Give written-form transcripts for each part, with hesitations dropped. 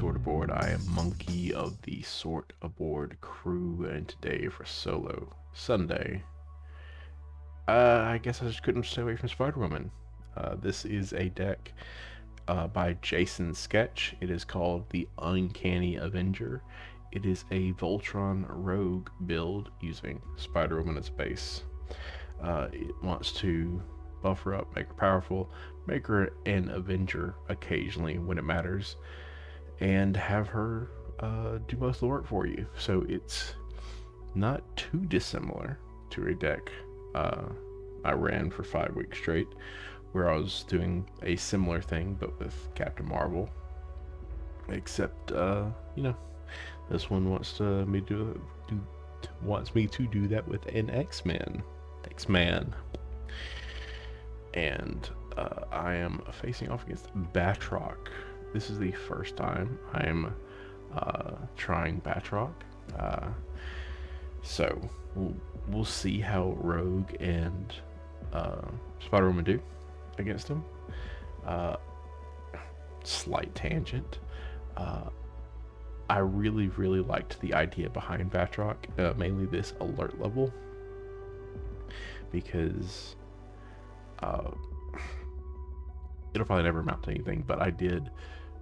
Sort Aboard. I am Monkey of the Sort Aboard crew, and today for Solo Sunday, I guess I just couldn't stay away from Spider-Woman. This is a deck by Jason Sketch. It is called the Uncanny Avenger. It is a Voltron Rogue build using Spider-Woman as a base. It wants to buff her up, make her powerful, make her an Avenger occasionally when it matters, and have her do most of the work for you. So it's not too dissimilar to a deck I ran for 5 weeks straight, where I was doing a similar thing but with Captain Marvel. Except, this one wants me to do that with an X-Man, and I am facing off against Batroc. This is the first time I'm trying Batroc, so we'll see how Rogue and Spider-Woman do against him. Slight tangent. I really liked the idea behind Batroc, mainly this alert level, because it'll probably never amount to anything, but I did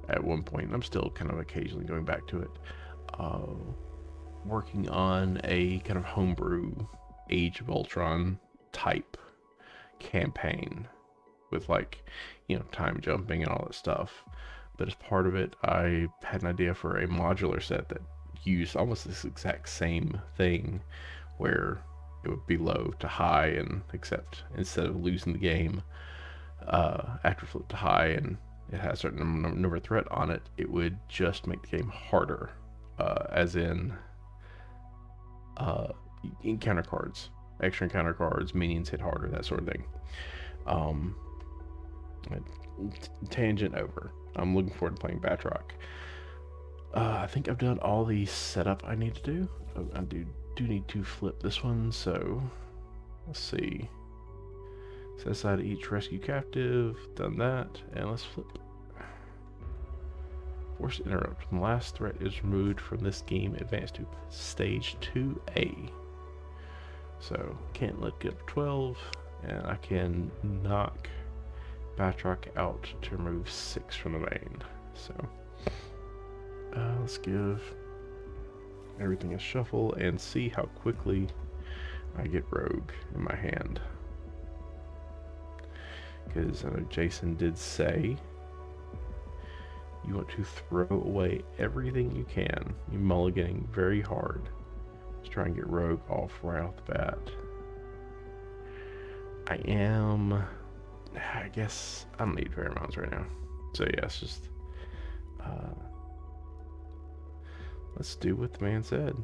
at one point, and I'm still kind of occasionally going back to it, working on a kind of homebrew Age of Ultron type campaign with, like, time jumping and all that stuff. But as part of it, I had an idea for a modular set that used almost this exact same thing, where it would be low to high, and except instead of losing the game after flip to high and it has a certain number of threat on it, it would just make the game harder, as in encounter cards, extra encounter cards, minions hit harder, that sort of thing. Tangent over. I'm looking forward to playing Batroc. I think I've done all the setup I need to do. I do need to flip this one, so let's see. Set aside each rescue captive, done that, and let's flip. Force interrupt. When the last threat is removed from this game, advance to stage 2A. So can't let get up 12, and I can knock Batroc out to remove 6 from the main. So let's give everything a shuffle and see how quickly I get Rogue in my hand. Because I know Jason did say you want to throw away everything you can. You're mulliganing very hard to try and get Rogue off right off the bat. I guess I don't need very amounts right now. So yeah, it's just let's do what the man said.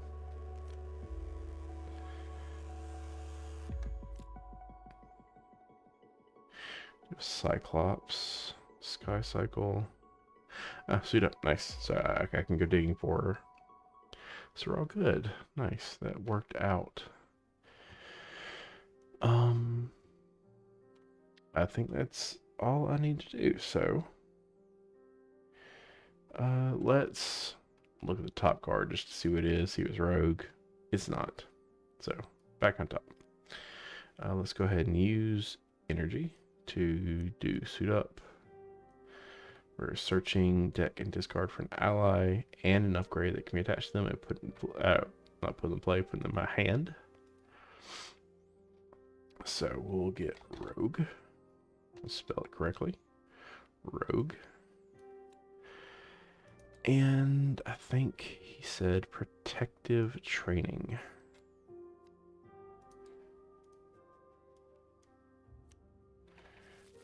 Cyclops, Sky Cycle. Suit up, nice. So I can go digging for her. So we're all good. Nice, that worked out. I think that's all I need to do. So let's look at the top card just to see what it is. See if it's Rogue. It's not. So back on top. Let's go ahead and use energy to do suit up. We're searching deck and discard for an ally and an upgrade that can be attached to them and not put in play, put them in my hand. So we'll get Rogue. Let's spell it correctly. Rogue. And I think he said protective training.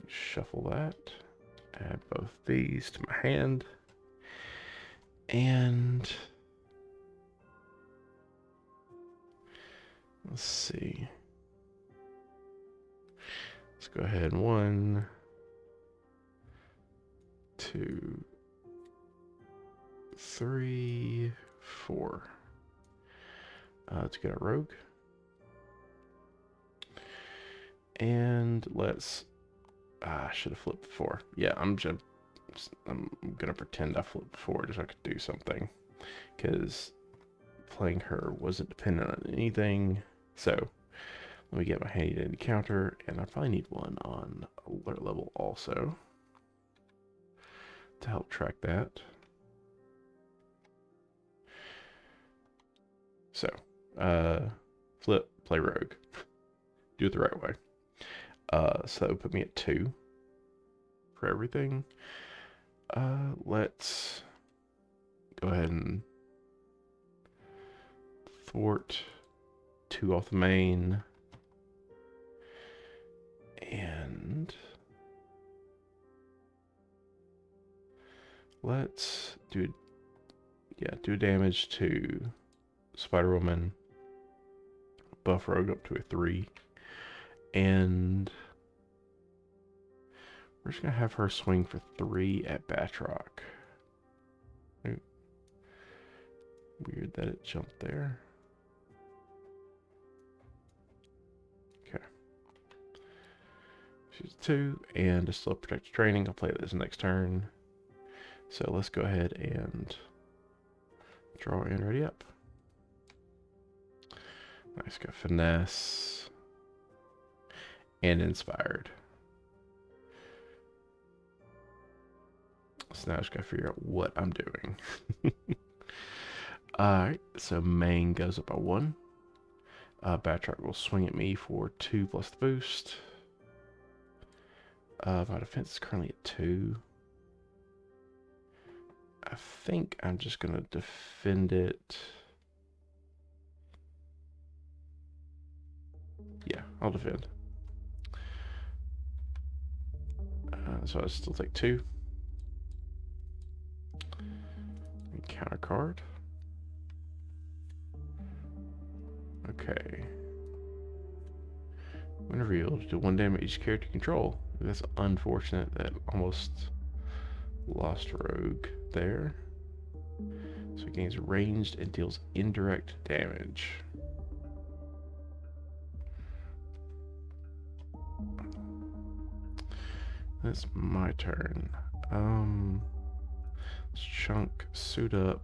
Shuffle that. Add both these to my hand. And let's see. Let's go ahead. 1, 2, 3, 4. Let's get a Rogue. And let's I should have flipped before. Yeah, I'm just I'm gonna pretend I flipped forward so I could do something, because playing her wasn't dependent on anything. So let me get my handy dandy counter, and I probably need one on alert level also to help track that. So, flip, play rogue. Do it the right way. So that would put me at 2 for everything. Let's go ahead and thwart 2 off the main. And let's do damage to Spider-Woman, buff Rogue up to a 3, and we're just gonna have her swing for 3 at Batroc. Weird that it jumped there. Okay. She's 2, and a still protected training. I'll play this next turn. So let's go ahead and draw in, ready up. Nice, got finesse and inspired. So now I just gotta figure out what I'm doing. Alright, so main goes up by 1. Batroc will swing at me for 2 plus the boost. My defense is currently at 2. I think I'm just gonna defend it. Yeah, I'll defend. So I still take 2. And counter card. Okay. When revealed, do 1 damage each character control. That's unfortunate that almost lost Rogue there. So it gains ranged and deals indirect damage. That's my turn. Let's chunk suit up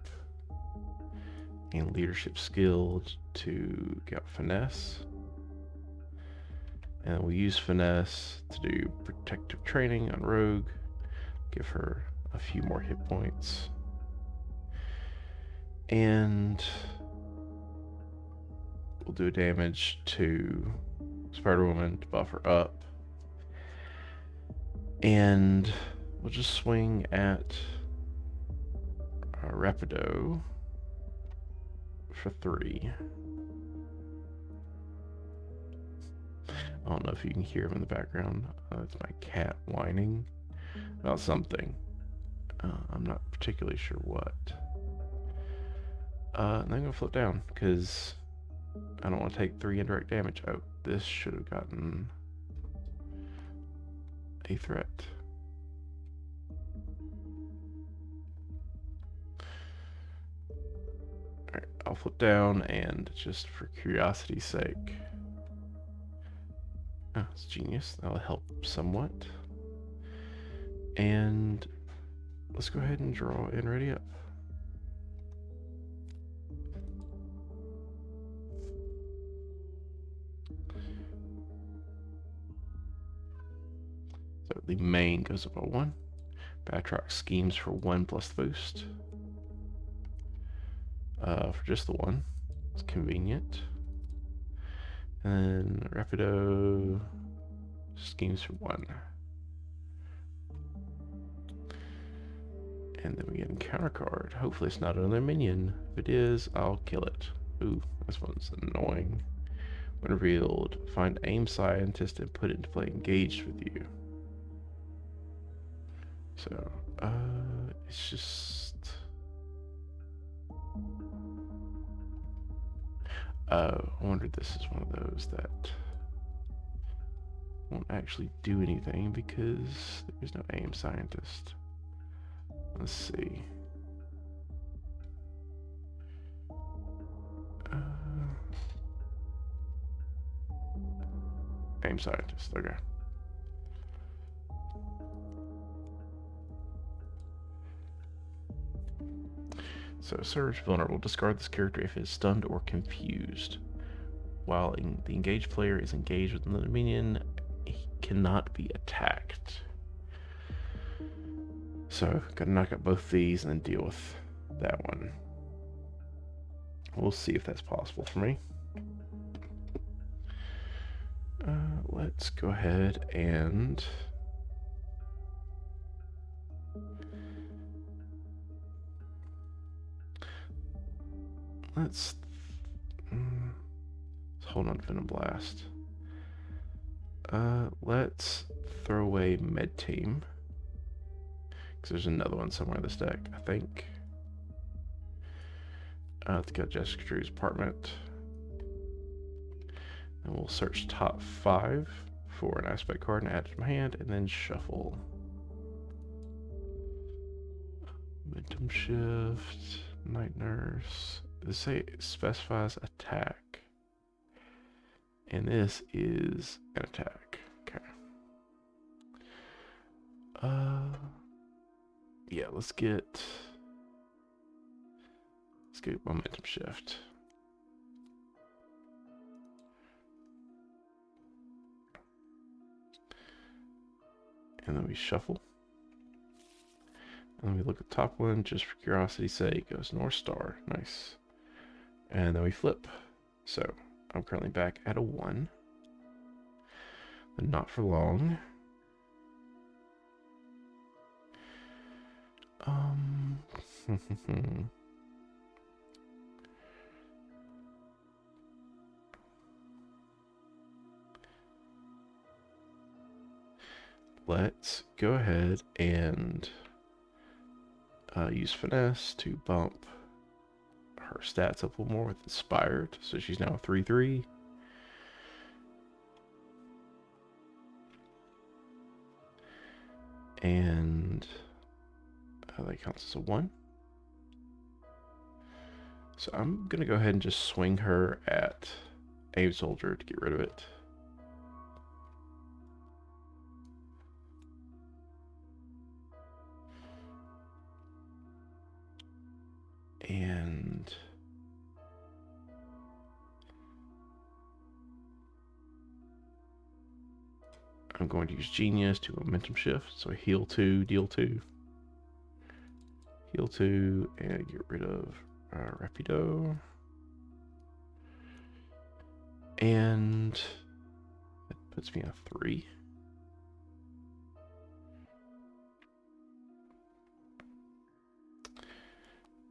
and leadership skill to get finesse. And we use finesse to do protective training on Rogue. Give her a few more hit points. And we'll do damage to Spider-Woman to buff her up. And we'll just swing at Rapido for 3. I don't know if you can hear him in the background. It's my cat whining about something. I'm not particularly sure what. And I'm going to flip down because I don't want to take 3 indirect damage. Oh, this should have gotten a threat. Alright, I'll flip down, and just for curiosity's sake. Oh, it's genius. That'll help somewhat. And let's go ahead and draw in, ready up. So the main goes up by 1. Batroc schemes for 1 plus the boost. For just the 1. It's convenient. And then Rapido schemes for 1. And then we get a counter card. Hopefully it's not another minion. If it is, I'll kill it. Ooh, this one's annoying. When revealed, find aim scientist and put it into play engaged with you. So, it's just... I wonder if this is one of those that won't actually do anything because there's no aim scientist. Let's see. Aim scientist, okay. So Surge Vulnerable. Discard this character if it is stunned or confused. While the engaged player is engaged with another minion, he cannot be attacked. So, gotta knock out both these and then deal with that one. We'll see if that's possible for me. Let's go ahead and let's hold on to Venom Blast. Let's throw away Med Team. Because there's another one somewhere in this deck, I think. Let's go Jessica Drew's apartment. And we'll search top 5 for an aspect card and add it to my hand, and then shuffle. Momentum Shift, Night Nurse. This specifies attack. And this is an attack. Okay. Yeah, let's get Momentum Shift. And then we shuffle. And then we look at the top one, just for curiosity's sake. Goes North Star. Nice. And then we flip. So I'm currently back at a 1. But not for long. Let's go ahead and use Finesse to bump her stats up a little more with Inspired. So she's now 3/3. And that counts as a 1. So I'm going to go ahead and just swing her at Aim Soldier to get rid of it. And I'm going to use Genius to Momentum Shift. So heal 2, deal 2. Heal 2, and get rid of Rapido. And that puts me on 3.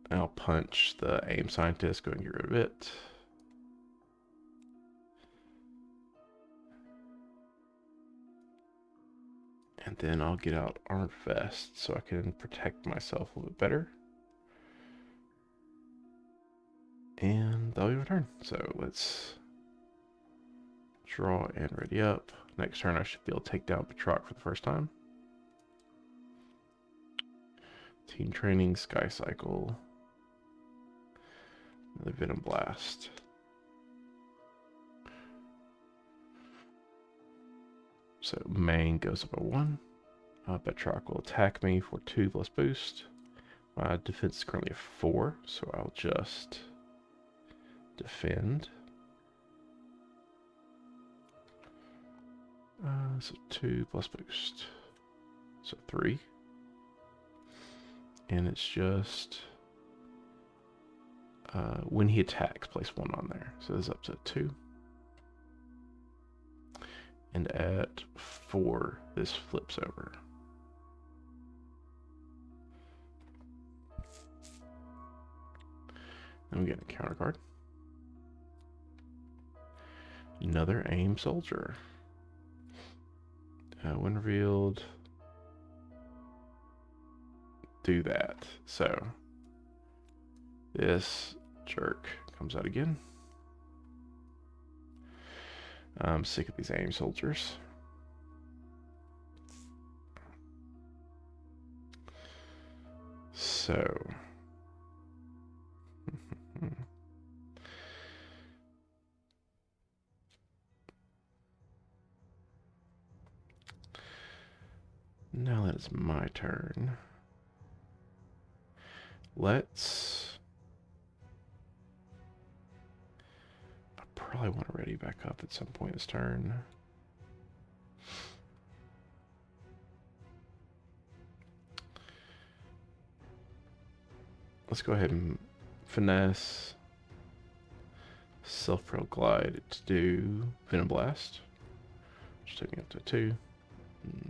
I'll punch the Aim Scientist, go and get rid of it. And then I'll get out Armored Vest so I can protect myself a little bit better. And that'll be my turn. So let's draw and ready up. Next turn I should be able to take down Batroc for the first time. Team Training, Sky Cycle. The Venom Blast. So main goes up a 1. Batroc will attack me for 2 plus boost. My defense is currently a 4, so I'll just defend. So 2 plus boost. So 3. And it's just when he attacks, place 1 on there. So this is up to 2. And at 4, this flips over. Then we get a counter card. Another Aim Soldier. When revealed, do that. So this jerk comes out again. I'm sick of these Aim Soldiers. So now that it's my turn. Let's probably want to ready back up at some point this turn. Let's go ahead and finesse Self-Propel Glide to do Venom Blast. Just taking up to 2.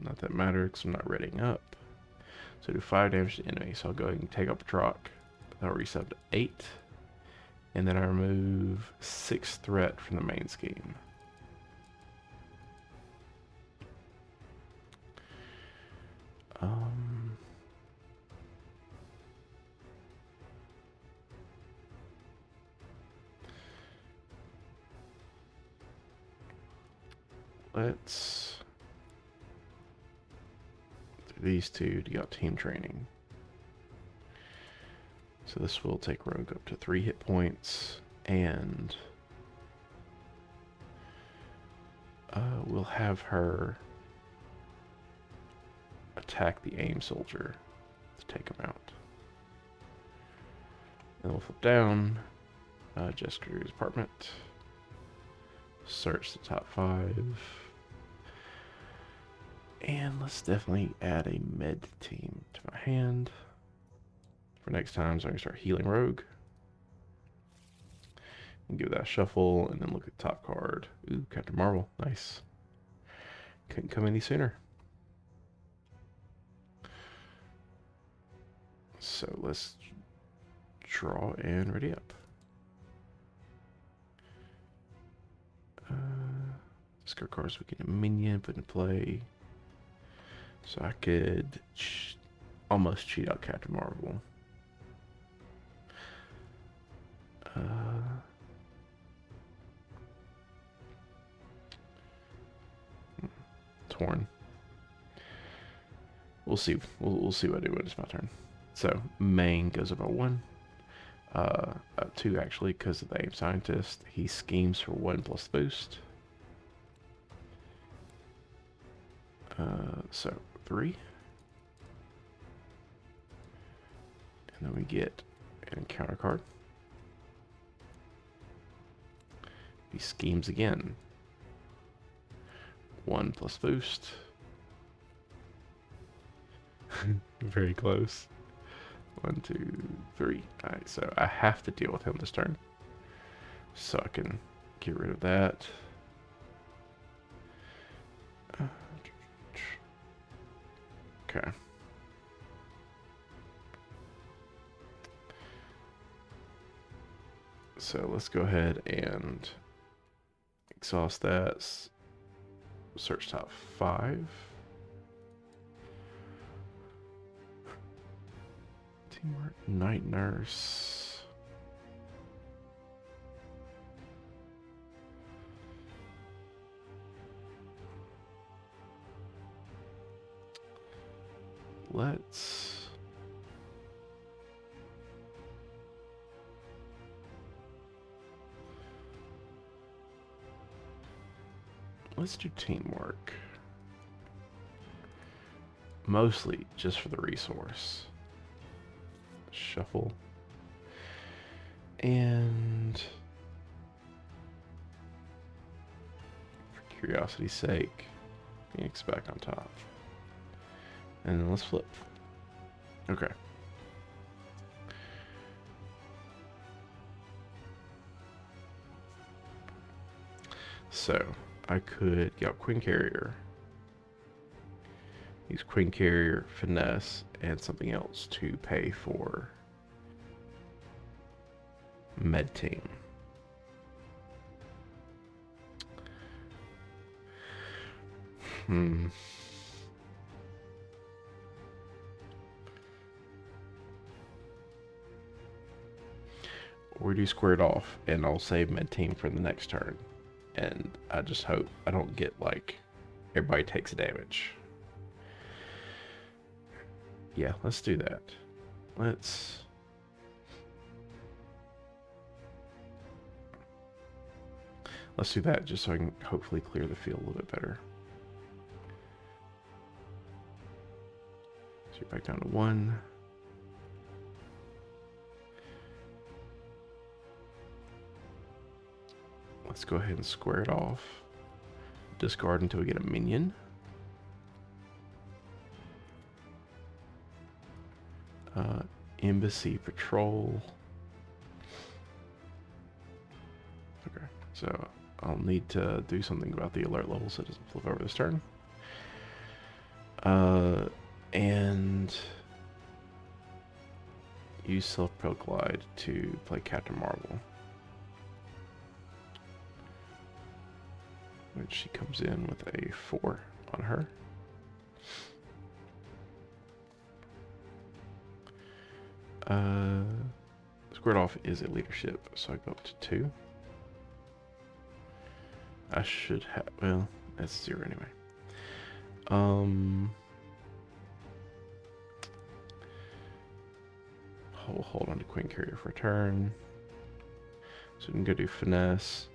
Not that matter because I'm not readying up. So do 5 damage to the enemy. So I'll go ahead and take up Batroc. That'll reset to 8. And then I remove 6 threat from the main scheme. Let's do these two to get team training. So this will take Rogue up to 3 hit points, and we'll have her attack the aim soldier to take him out. Then we'll flip down, Jessica's apartment, search the top 5. And let's definitely add a med team to my hand. For next time, so I can start healing Rogue. And give that a shuffle, and then look at the top card. Ooh, Captain Marvel. Nice. Couldn't come any sooner. So let's draw and ready up. Discard cards we get a minion, put in play. So I could almost cheat out Captain Marvel. Torn. We'll see. We'll see what I do when it's my turn. So main goes up by 1. 2 actually, because of the aim scientist. He schemes for 1 plus boost. So 3. And then we get an encounter card. He schemes again. 1 plus boost. Very close. 1, 2, 3. Alright, so I have to deal with him this turn. So I can get rid of that. Okay. So let's go ahead and exhaust that. Search top 5. Teamwork, Night Nurse. Let's do teamwork. Mostly just for the resource. Shuffle. And for curiosity's sake, Phoenix back on top. And then let's flip. Okay. So I could get up Queen Carrier, use Queen Carrier, Finesse, and something else to pay for Med Team. Or do squared off, and I'll save Med Team for the next turn. And I just hope I don't get, like, everybody takes damage. Yeah, let's do that. Let's do that just so I can hopefully clear the field a little bit better. So you're back down to 1. Let's go ahead and square it off. Discard until we get a minion. Embassy Patrol. Okay, so I'll need to do something about the alert level so it doesn't flip over this turn. And use Self-Propelled Glide to play Captain Marvel. Which she comes in with a 4 on her. Squared off is a leadership, so I go up to 2. I should have, well, that's 0 anyway. Hold on to Queen Carrier for a turn. So we can go do Finesse.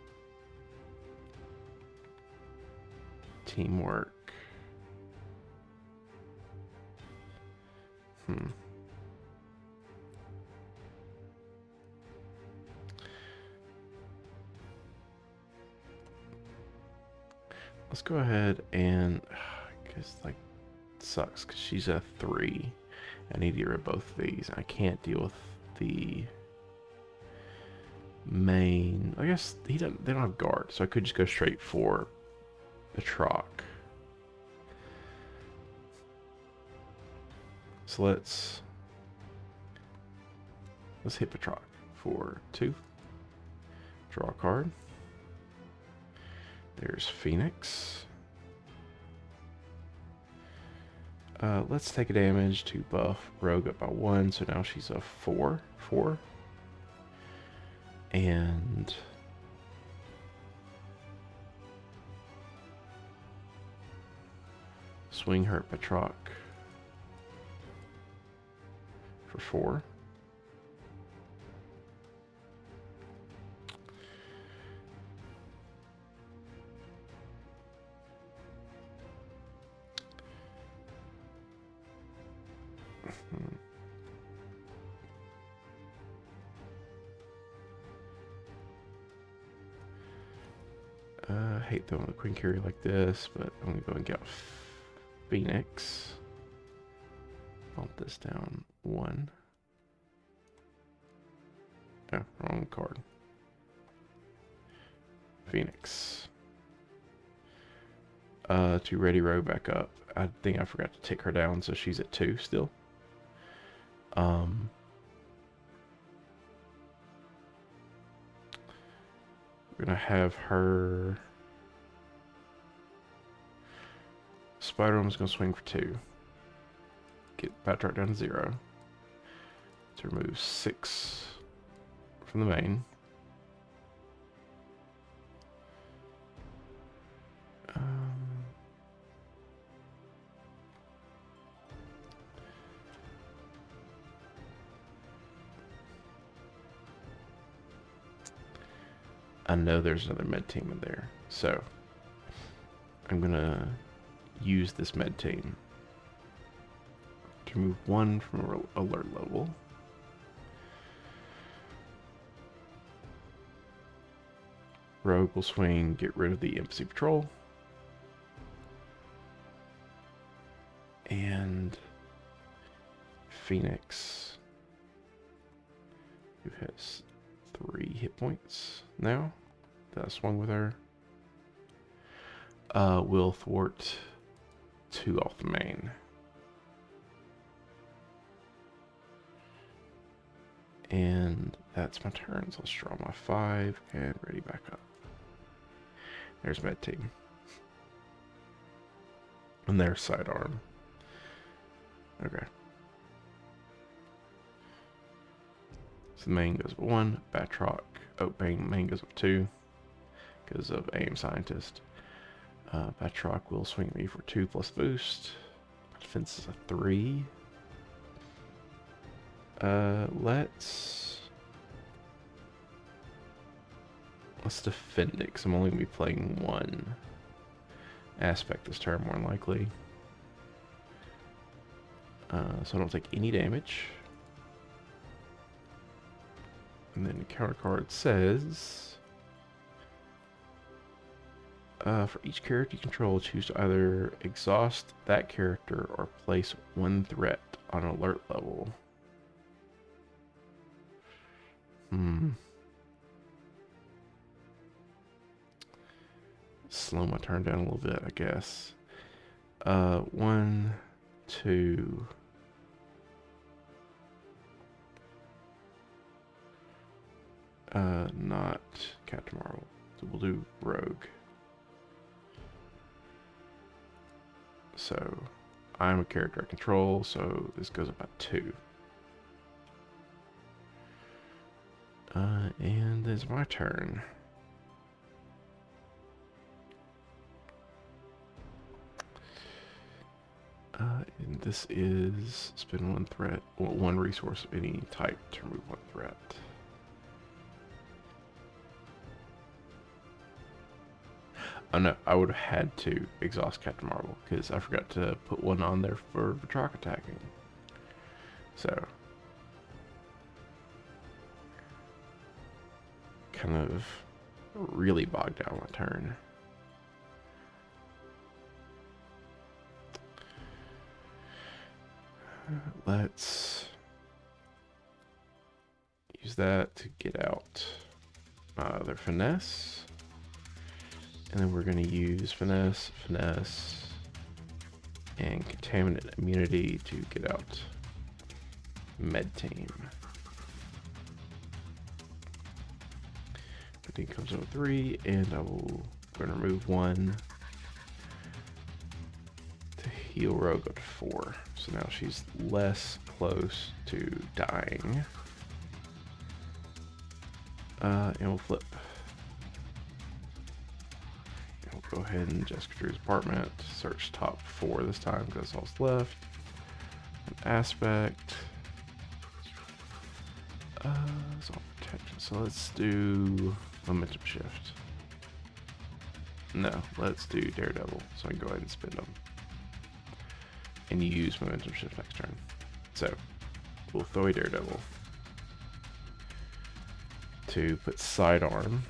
Teamwork. Let's go ahead and, because like, sucks because she's a 3. I need to get rid of both of these. I can't deal with the main. I guess they don't have guard, so I could just go straight for Batroc. So let's hit Batroc for 2. Draw a card. There's Phoenix. Let's take a damage to buff Rogue up by 1, so now she's a 4. And swing her at Batroc for 4. I hate throwing the Queen Carrier like this, but I'm gonna go and get Phoenix. Bump this down 1. Oh, wrong card. Phoenix. To ready Rogue back up. I think I forgot to tick her down, so she's at 2 still. We're gonna have her. Spider-Woman's gonna swing for 2. Get Batroc down to 0. To remove 6 from the main. I know there's another med team in there, so I'm gonna use this med team to remove 1 from alert level. Rogue will swing, get rid of the Embassy Patrol. And Phoenix, who has 3 hit points now that I swung with her, will thwart 2 off the main. And that's my turn, so let's draw my 5 and ready back up. There's med team. And there's sidearm. Okay. So the main goes up 1, Batroc. Oh, main goes up 2 because of aim scientist. Batroc will swing at me for 2 plus boost. Defense is a 3. Let's defend it because I'm only gonna be playing 1 aspect this turn, more than likely. So I don't take any damage. And then the counter card says For each character you control, choose to either exhaust that character or place one threat on alert level. Slow my turn down a little bit, I guess. 1, 2. Not Captain Marvel. So we'll do Rogue. So I'm a character I control, so this goes up by 2. And it's my turn. And this is spend one threat, well, one resource of any type to remove one threat. Oh no, I would have had to exhaust Captain Marvel because I forgot to put one on there for Batroc attacking. So, kind of really bogged down my turn. Let's use that to get out their finesse. And then we're going to use finesse, and contaminant immunity to get out med team. Med team comes over 3, and I will go and remove 1 to heal Rogue up to 4. So now she's less close to dying. And we'll flip. Go ahead and Jessica Drew's apartment. Search top 4 this time because that's all that's left. An aspect. It's all protection. So let's do momentum shift. No, let's do Daredevil. So I can go ahead and spin them. And use momentum shift next turn. So we'll throw a Daredevil to put sidearm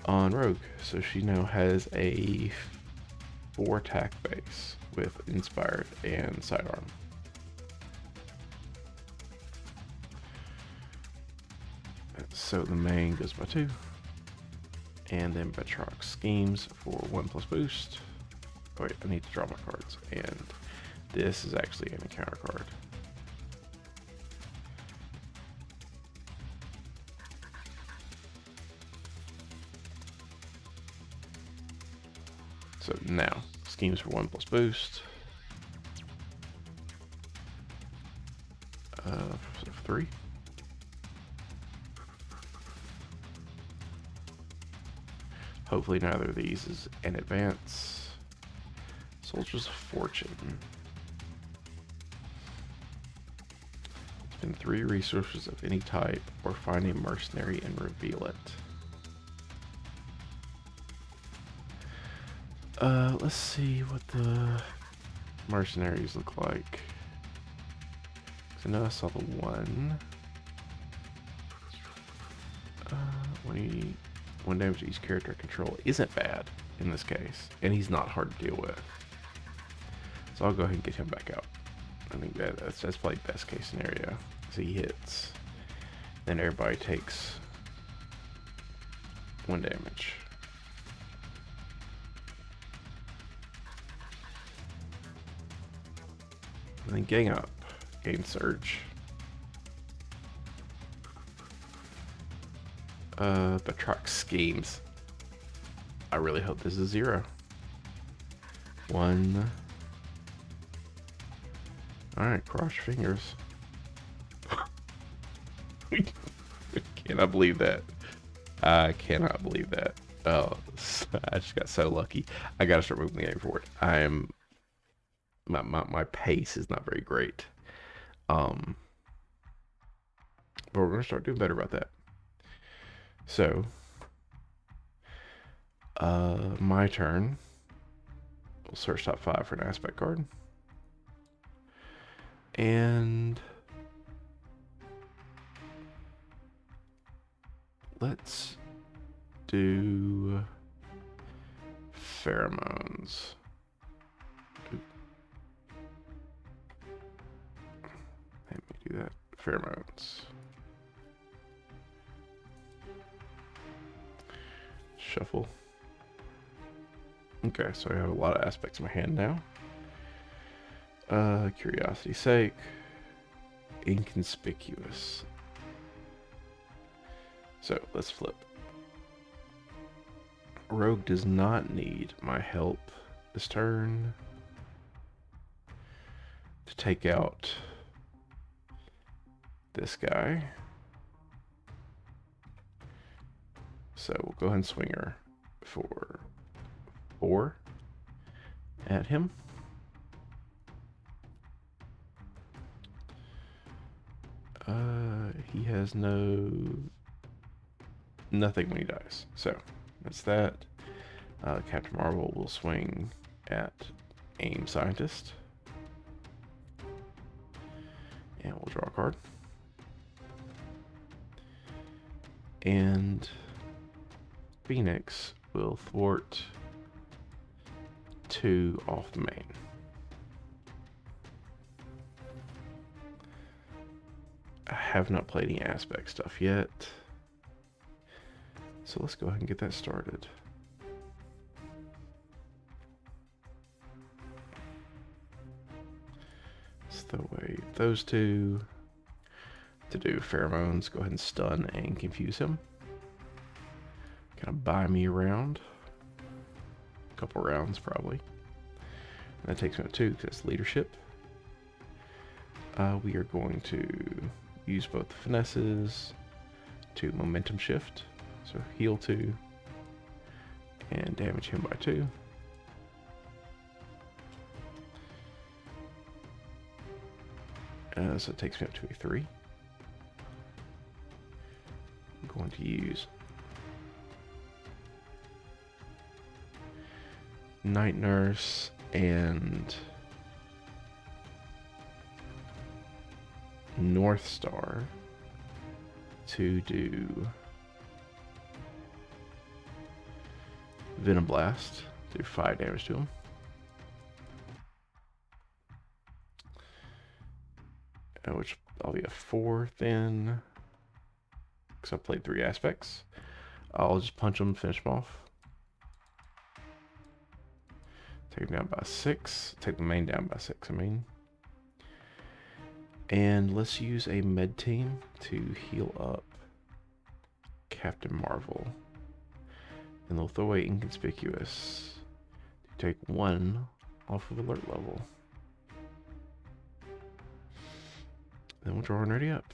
on Rogue, so she now has a 4 attack base with inspired and sidearm. So the main goes by 2, and then Batroc schemes for 1+ boost. Oh wait, I need to draw my cards, and this is actually an encounter card. So now, schemes for 1+ boost. 3. Hopefully neither of these is an advance. Soldier's of Fortune. Spend 3 resources of any type or find a mercenary and reveal it. Let's see what the mercenaries look like. I know I saw the one. 1 damage to each character control isn't bad in this case, and he's not hard to deal with. So I'll go ahead and get him back out. I think that's probably best case scenario. So he hits, then everybody takes 1 damage. And then gang up, gain surge. Batroc schemes. I really hope this is 0. 1. Alright, cross your fingers. Cannot believe that. I cannot believe that. Oh, I just got so lucky. I gotta start moving the game forward. I am... My pace is not very great. But we're gonna start doing better about that. So, my turn. We'll search top 5 for an aspect card. And let's do pheromones. Let me do that. Pheromones. Shuffle. Okay, so I have a lot of aspects in my hand now. Curiosity's sake. Inconspicuous. So let's flip. Rogue does not need my help this turn to take out this guy. So we'll go ahead and swing her for 4 at him. He has nothing when he dies. So that's that. Captain Marvel will swing at AIM Scientist. And we'll draw a card. And Phoenix will thwart 2 off the main. I have not played any aspect stuff yet. So let's go ahead and get that started. Let's throw away those 2 to do pheromones. Go ahead and stun and confuse him. Kind of buy me around. A couple rounds probably. And that takes me to 2 because it's leadership. We are going to use both the finesses to momentum shift. So heal 2 and damage him by 2. So it takes me up to a 3. I'm going to use Night Nurse and North Star to do Venom Blast, do 5 damage to him. Which I'll be a 4 then, because I played 3 aspects. I'll just punch him, finish him off. Take him down by 6. Take the main down by 6, I mean. And let's use a med team to heal up Captain Marvel. And they'll throw away Inconspicuous to take 1 off of alert level. Then we'll draw and ready up.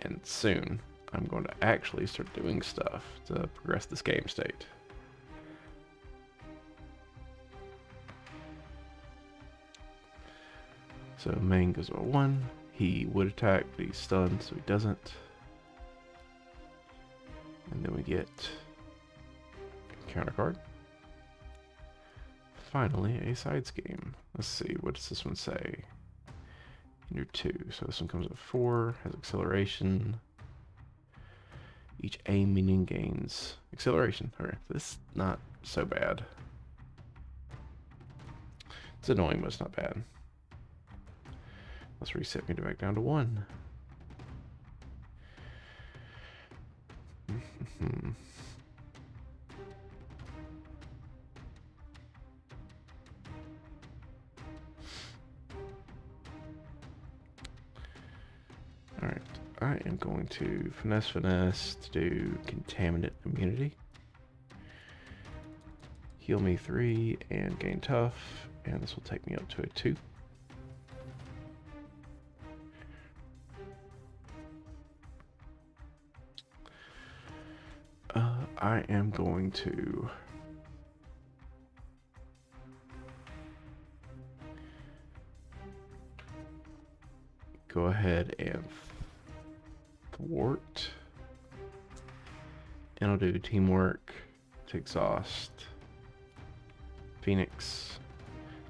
And soon, I'm going to actually start doing stuff to progress this game state. So main goes over 1. He would attack, but he's stunned, so he doesn't. And then we get a counter card. Finally, a side scheme. Let's see, what does this one say? Under 2. So this one comes at 4, has acceleration. Each aim minion gains acceleration. Okay, this is not so bad. It's annoying, but it's not bad. Let's reset me back down to 1. Alright, I am going to finesse to do contaminant immunity. Heal me 3 and gain tough, and this will take me up to a 2. I am going to go ahead and thwart, and I'll do teamwork to exhaust Phoenix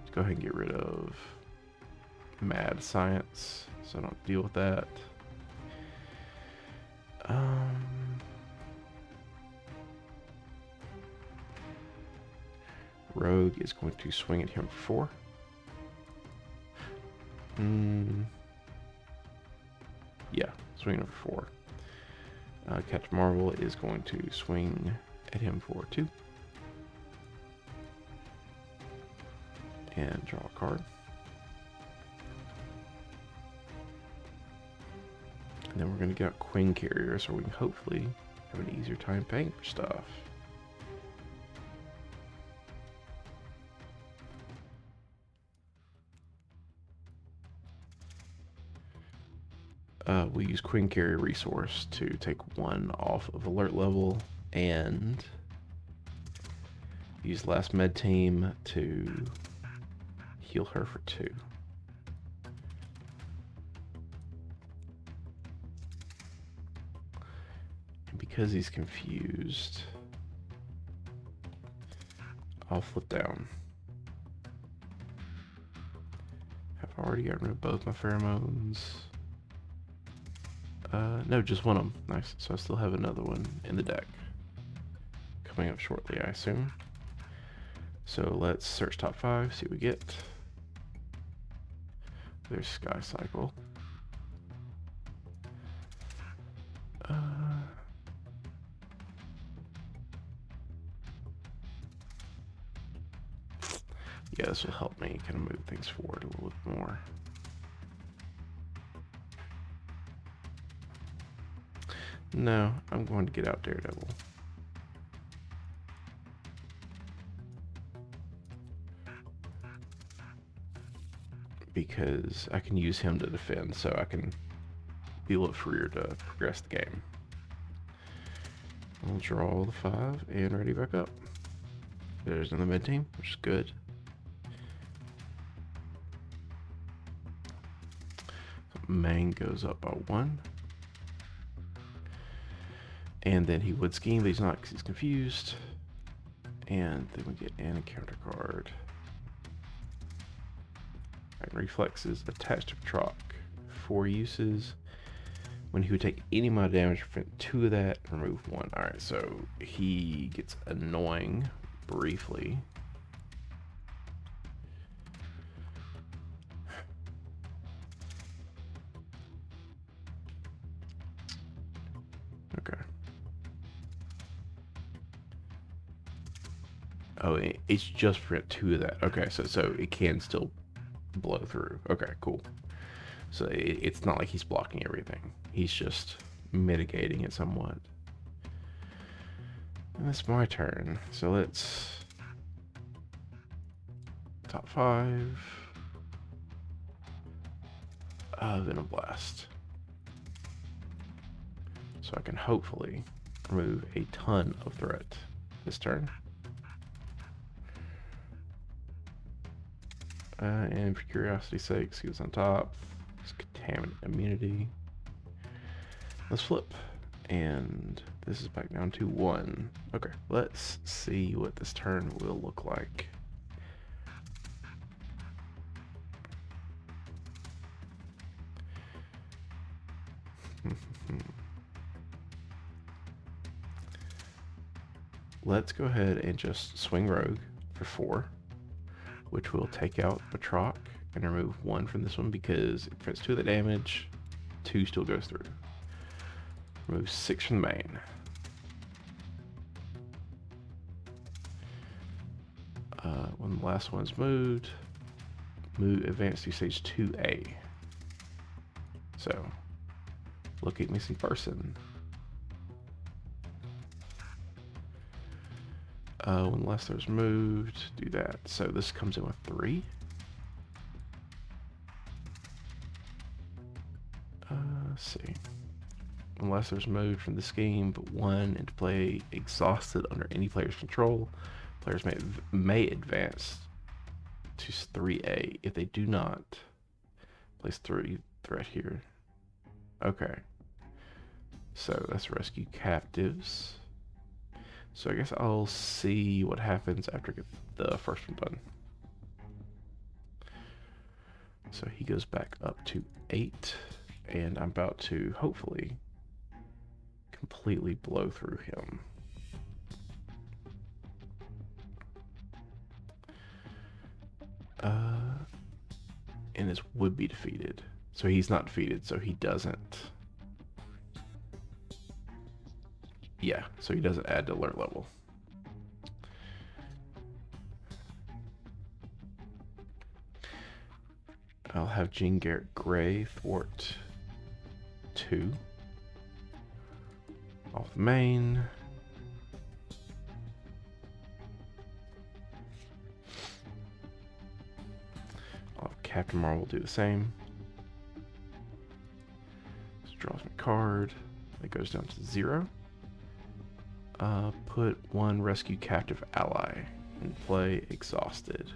to go ahead and get rid of mad science so I don't deal with that. Rogue is going to swing at him for 4. Yeah, swing over 4. Captain Marvel is going to swing at him for 2. And draw a card. And then we're going to get out Queen Carrier so we can hopefully have an easier time paying for stuff. We use Queen Carrier resource to take 1 off of alert level and use last med team to heal her for 2. And because he's confused, I'll flip down. I've already gotten rid of both my pheromones. No, just one of them. Nice. So I still have another one in the deck. Coming up shortly, I assume. So let's search top 5, see what we get. There's Sky Cycle. Yeah, this will help me kind of move things forward a little bit more. No, I'm going to get out Daredevil. Because I can use him to defend, so I can be a little freer to progress the game. I'll draw the 5 and ready back up. There's another mid team, which is good. Main goes up by 1. And then he would scheme, but he's not because he's confused. And then we get an encounter card. Right, reflexes attached to Batroc. 4 uses. When he would take any amount of damage, prevent 2 of that, remove 1. Alright, so he gets annoying briefly. Okay. Oh, it's just prevent 2 of that. Okay, so it can still blow through. Okay, cool. So it's not like he's blocking everything. He's just mitigating it somewhat. And it's my turn. So let's top 5. Venom Blast. So I can hopefully remove a ton of threat this turn. And for curiosity's sake, see what's on top. It's contaminant immunity. Let's flip. And this is back down to 1. Okay, let's see what this turn will look like. Let's go ahead and just swing Rogue for 4. Which will take out Batroc and remove 1 from this one because it prevents 2 of the damage. 2 still goes through. Remove 6 from the main. When the last one's moved, advance to stage 2A. So, look at missing person. When Lester's moved, do that. So this comes in with 3. Let's see. When Lester's moved from this game, but 1 into play exhausted under any player's control, players may advance to 3A. If they do not, place 3 threat here. Okay. So that's rescue captives. So I guess I'll see what happens after I get the first one done. So he goes back up to 8, and I'm about to hopefully completely blow through him. and this would be defeated. So he's not defeated, so he doesn't. Yeah, so he doesn't add to alert level. I'll have Jean Garrett Gray thwart 2. Off the main. I'll have Captain Marvel do the same. So draws me a card. That goes down to 0. Put 1 rescue captive ally in play, exhausted.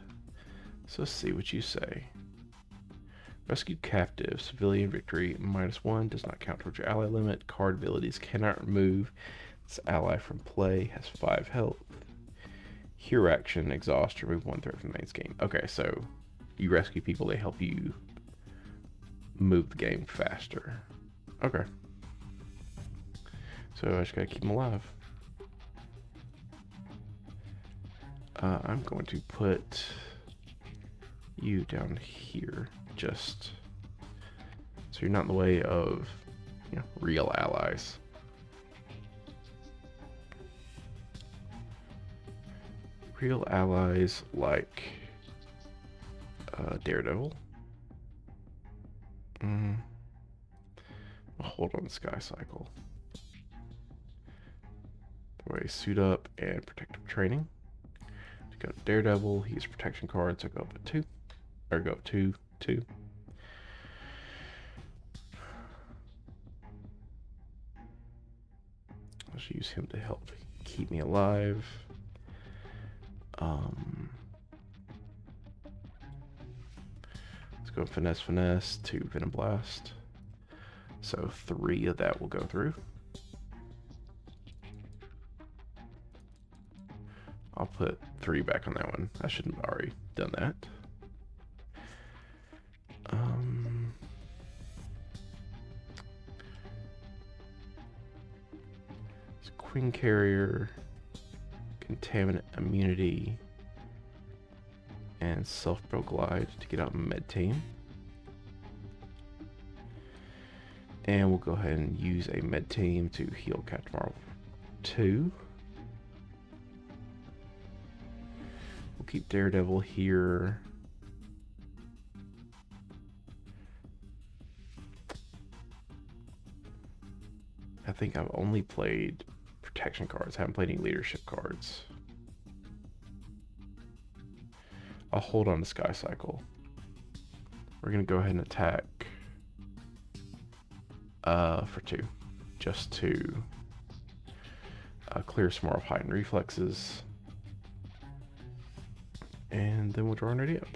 So let's see what you say. Rescued captive, civilian victory, -1, does not count towards your ally limit. Card abilities cannot remove this ally from play, has 5 health. Hero action, exhaust, remove 1 threat from the main game. Okay, so you rescue people, they help you move the game faster. Okay. So I just gotta keep them alive. I'm going to put you down here, just so you're not in the way of, you know, real allies. Real allies like Daredevil. I'll hold on the Sky Cycle. The way suit up and protective training. To go to Daredevil, he has protection cards, so go up at 2. Or go up 2, 2. I'll just use him to help keep me alive. Let's go finesse, finesse to Venom Blast. So 3 of that will go through. I'll put 3 back on that one. I shouldn't have already done that. It's Queen Carrier, Contaminant Immunity, and Self-Pro Glide to get out Med Team. And we'll go ahead and use a Med Team to heal Captain Marvel 2. We'll keep Daredevil here. I think I've only played protection cards. I haven't played any leadership cards. I'll hold on to Sky Cycle. We're gonna go ahead and attack for 2, just to clear some more of heightened reflexes, and then we'll draw an ready up.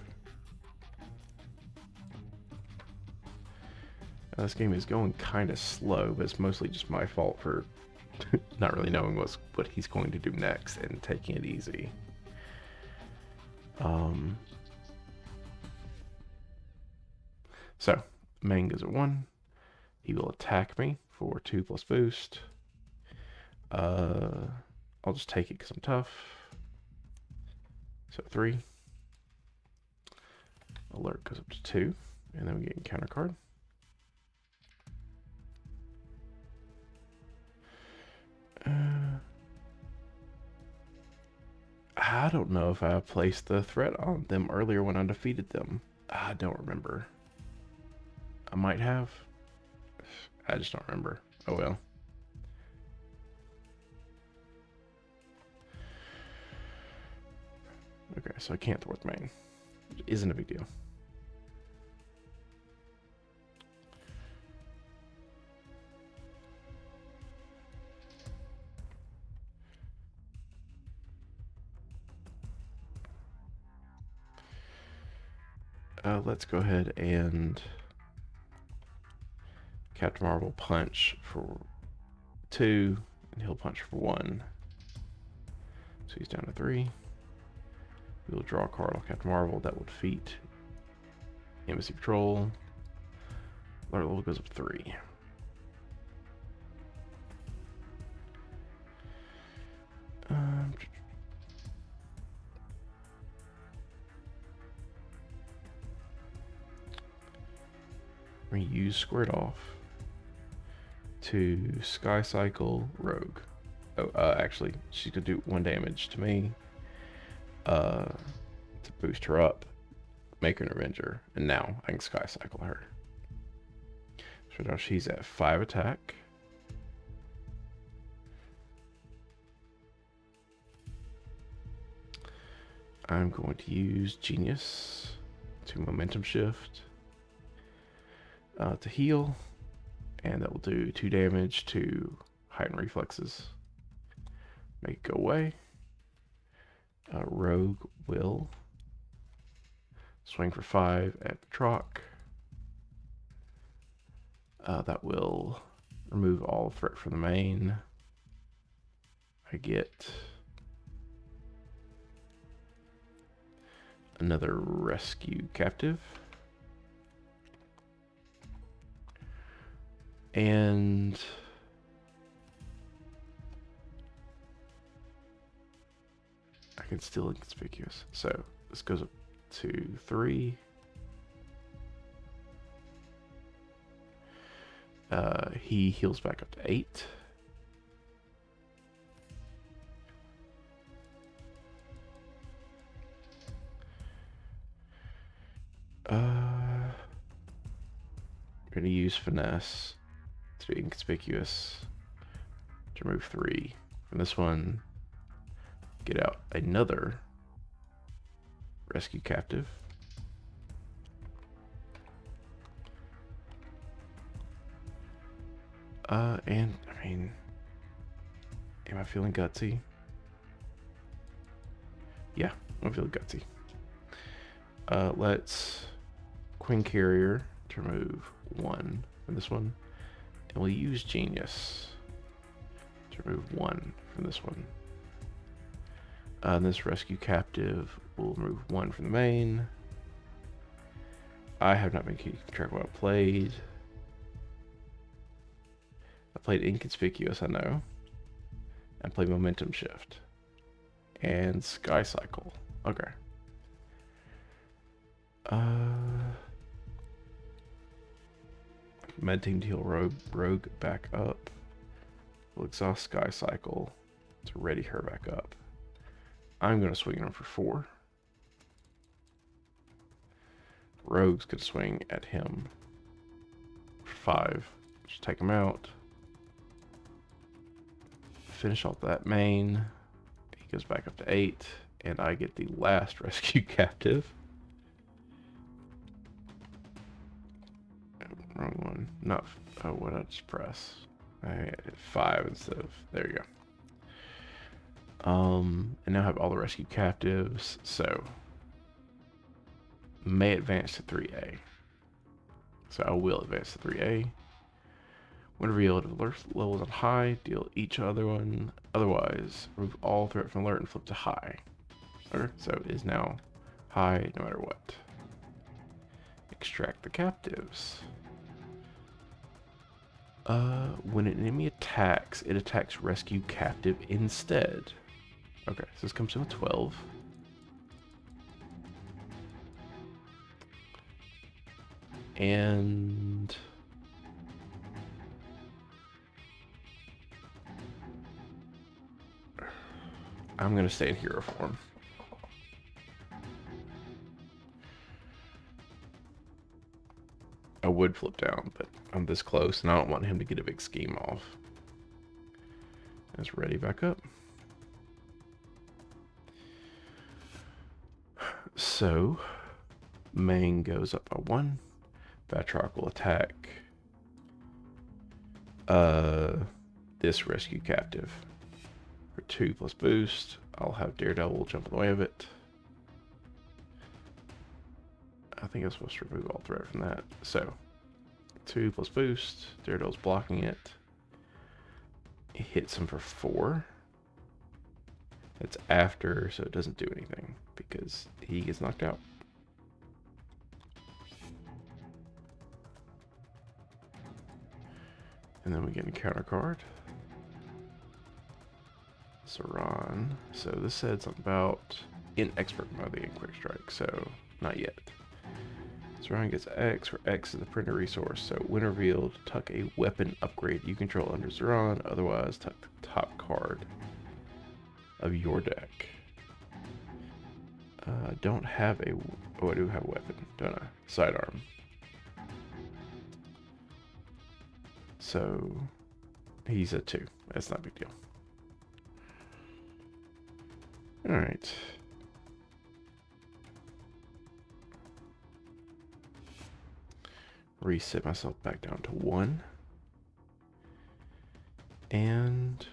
This game is going kind of slow, but it's mostly just my fault for not really knowing what he's going to do next and taking it easy. So, main goes at 1. He will attack me for 2 plus boost. I'll just take it because I'm tough. So 3. Alert goes up to 2, and then we get a counter card. I don't know if I placed the threat on them earlier when I defeated them. I don't remember. I might have. I just don't remember. Oh well. Okay, so I can't thwart the main. It isn't a big deal. Let's go ahead and Captain Marvel punch for 2, and he'll punch for 1. So he's down to 3. We'll draw a card on Captain Marvel that will defeat Embassy Patrol. Alert level goes up to 3. We're going to use Squared Off to Sky Cycle Rogue. Oh, actually, she's going to do 1 damage to me to boost her up, make her an Avenger, and now I can Sky Cycle her. So now she's at 5 attack. I'm going to use Genius to Momentum Shift to heal, and that will do 2 damage to Heightened Reflexes. Make it go away. Rogue will swing for 5 at Batroc. That will remove all threat from the main. I get another rescue captive. And I can still inconspicuous. So this goes up to 3. He heals back up to 8. I'm gonna use Finesse to be inconspicuous to remove 3 from this one. Get out another rescue captive. And I mean, am I feeling gutsy? Yeah, I'm feeling gutsy. Let's Queen Carrier to remove 1 from this one, and we'll use Genius to remove 1 from this one. And this rescue captive will remove 1 from the main. I have not been keeping track of what I played. I played Inconspicuous, I know. I played Momentum Shift. And Sky Cycle. Okay. Meditating to heal Rogue back up. We'll exhaust Sky Cycle to ready her back up. I'm going to swing him for 4. Rogue's going to swing at him for 5. Just take him out. Finish off that main. He goes back up to 8. And I get the last rescue captive. Wrong one. Not. Oh, what did I just press? I hit 5 instead of. There you go. And now I have all the rescue captives, so may advance to 3A. So I will advance to 3A. When revealed, if alert level is on high, deal each other one. Otherwise, remove all threat from alert and flip to high. Okay, so it is now high no matter what. Extract the captives. When an enemy attacks, it attacks rescue captive instead. Okay, so this comes in with 12. And I'm gonna stay in hero form. I would flip down, but I'm this close and I don't want him to get a big scheme off. It's ready back up. So, main goes up by 1. Batroc will attack this rescue captive for 2 plus boost. I'll have Daredevil jump in the way of it. I think I'm supposed to remove all threat from that. So, 2 plus boost. Daredevil's blocking it. It hits him for 4. It's after, so it doesn't do anything because he gets knocked out. And then we get a counter card. Saran. So this said something about in expert mode they get quick strike, so not yet. Surround gets X, where X is the printer resource. So when revealed, tuck a weapon upgrade you control under Zeron. Otherwise, tuck the top card of your deck. Don't have a... Oh, I do have a weapon, don't I? Sidearm. So he's a 2. That's not a big deal. Alright. Reset myself back down to 1. And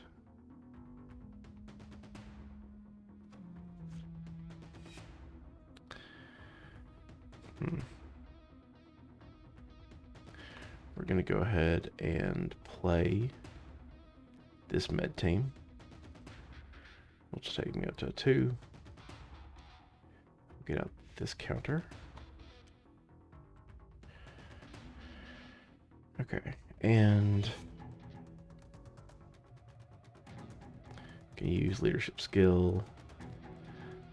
we're going to go ahead and play this med team, which will take me up to a 2. Get out this counter. Okay, and can use leadership skill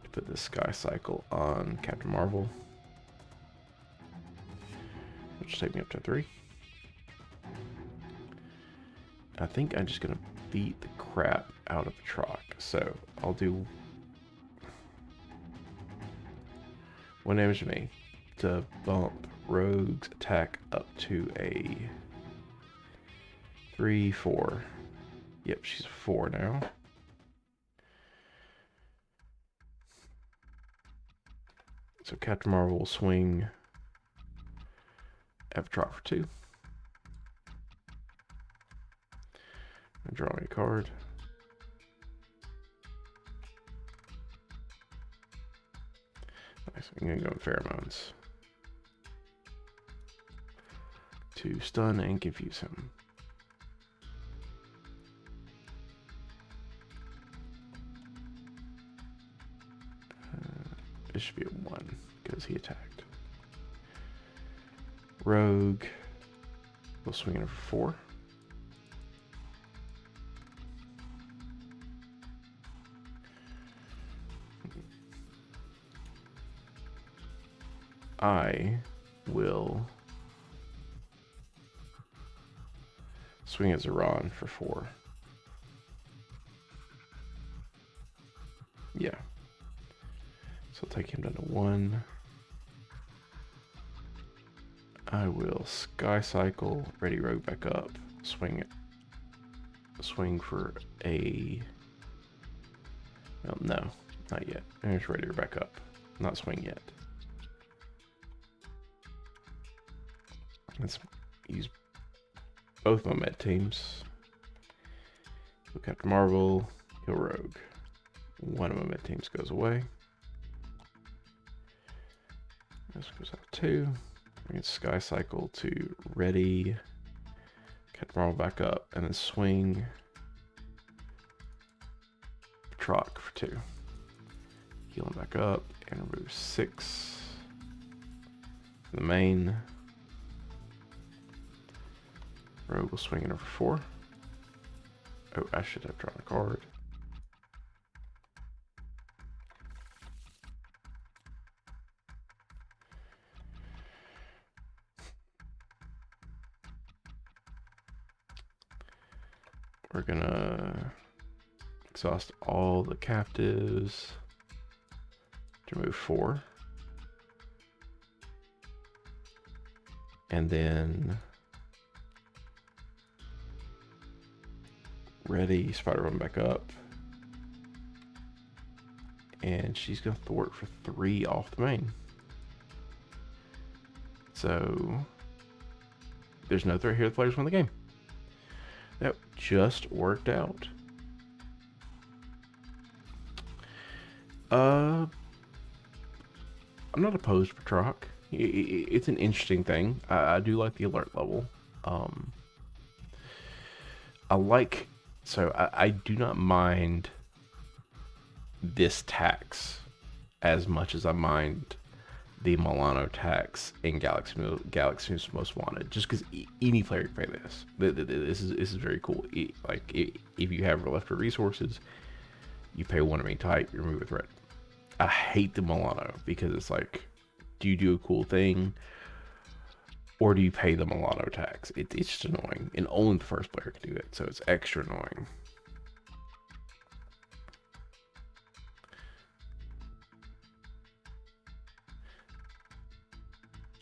to put this Sky Cycle on Captain Marvel, which will take me up to 3. I think I'm just gonna beat the crap out of Batroc, so I'll do 1 damage to me to bump Rogue's attack up to a 3, 4. Yep, she's 4 now. So Captain Marvel will swing Batroc for 2. And draw me a card. Nice, I'm gonna go in pheromones to stun and confuse him. It should be a 1 because he attacked. Rogue will swing it for 4. I will swing at Zeron for 4. Yeah. So I'll take him down to 1. I will Sky Cycle, ready Rogue back up, swing for a... Well, no, not yet. I'm just ready to back up. Not swing yet. Let's use both my med teams. Look Captain Marvel, kill Rogue. One of my med teams goes away. This goes out 2. Bring it Sky Cycle to ready. Captain Marvel back up and then swing Batroc for 2. Heal him back up and remove 6 from the main. Rogue will swing it over 4. Oh, I should have drawn a card. We're gonna exhaust all the captives to remove 4. And then ready Spider-Man back up. And she's gonna thwart for 3 off the main. So there's no threat here, the players win the game. That just worked out. I'm not opposed to Batroc. It's an interesting thing. I do like the alert level. I do not mind this tax as much as I mind the Milano tax in Galaxy's Most Wanted, just because any player can play this. This is very cool. If you have leftover resources, you pay 1 of any type, you remove a threat. I hate the Milano because it's like, do you do a cool thing, or do you pay them a lotto tax? It's just annoying, and only the first player can do it, so it's extra annoying.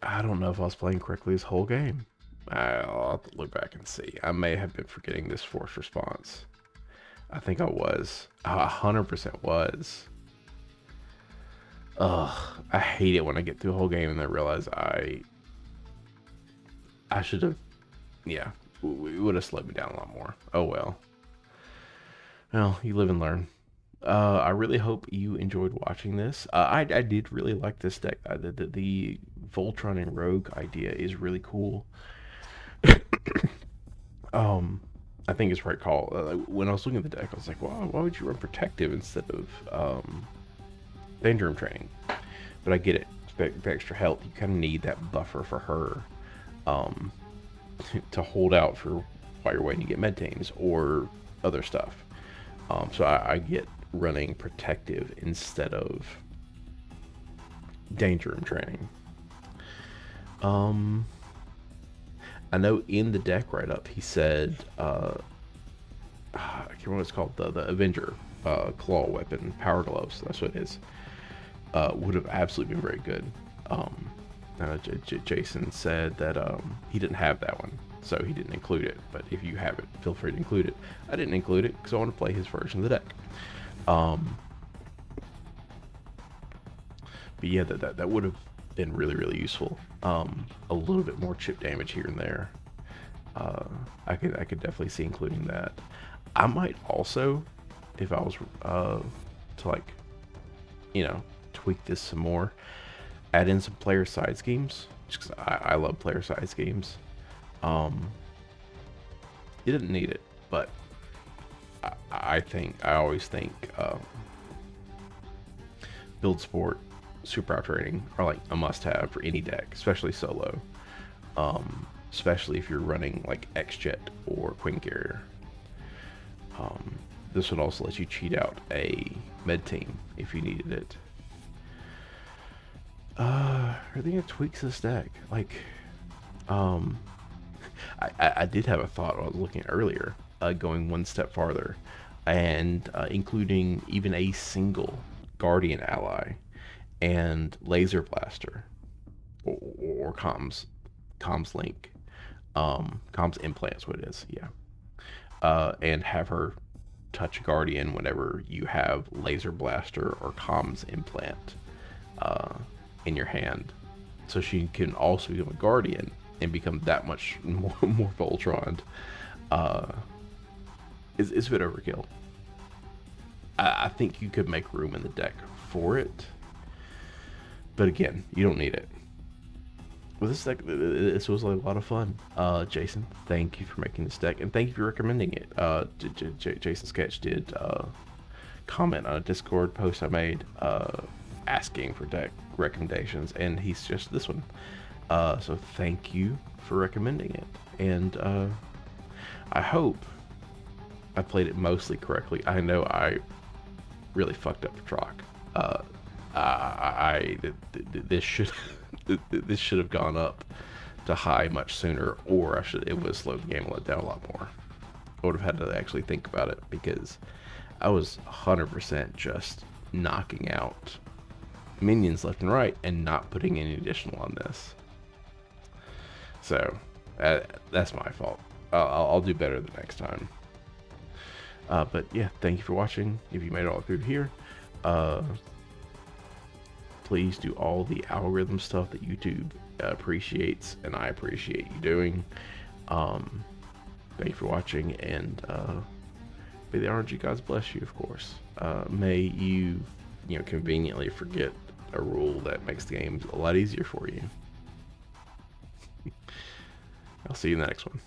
I don't know if I was playing correctly this whole game. I'll have to look back and see. I may have been forgetting this forced response. I think I was. 100% was. Ugh, I hate it when I get through a whole game and then realize I should have, yeah, it would have slowed me down a lot more. Oh well. Well, you live and learn. I really hope you enjoyed watching this. I did really like this deck. The Voltroning Rogue idea is really cool. I think it's right call. When I was looking at the deck, I was like, well, why would you run protective instead of danger room training? But I get it. The extra health, you kind of need that buffer for her to hold out for while you're waiting to get med teams or other stuff. So I get running protective instead of danger room training. I know in the deck write-up he said, I can't remember what it's called, the Avenger claw weapon, power gloves, that's what it is, would have absolutely been very good. Jason said that he didn't have that one, so he didn't include it, but if you have it, feel free to include it. I didn't include it because I want to play his version of the deck. But yeah, that would have been really useful. A little bit more chip damage here and there. I could definitely see including that. I might also, if I was to like, tweak this some more, add in some player side schemes, just 'cause I love player side schemes. You didn't need it, but I always think build sport, super out training are like a must-have for any deck, especially solo. Especially if you're running like X-Jet or Queen Carrier. This would also let you cheat out a med team if you needed it. I think it tweaks this deck. Like, I did have a thought when I was looking earlier, going one step farther, and including even a single Guardian ally and Laser Blaster or comms link, comms implant is what it is, yeah. And have her touch Guardian whenever you have Laser Blaster or comms implant in your hand, so she can also become a Guardian and become that much more Voltroned. It's a bit overkill. I think you could make room in the deck for it, but again, you don't need it. Well, this was a lot of fun. Jason, thank you for making this deck, and thank you for recommending it. Jason Sketch did comment on a Discord post I made asking for deck recommendations, and he suggested this one. So thank you for recommending it, and I hope I played it mostly correctly. I know I really fucked up Batroc. This should have gone up to high much sooner, or it would have slowed the game and let down a lot more. I would have had to actually think about it, because I was 100% just knocking out minions left and right and not putting any additional on this. So that's my fault. I'll do better the next time. But yeah, thank you for watching. If you made it all through here, please do all the algorithm stuff that YouTube appreciates, and I appreciate you doing. Thank you for watching, and may the RNG gods bless you, of course. May you, conveniently forget a rule that makes the game a lot easier for you. I'll see you in the next one.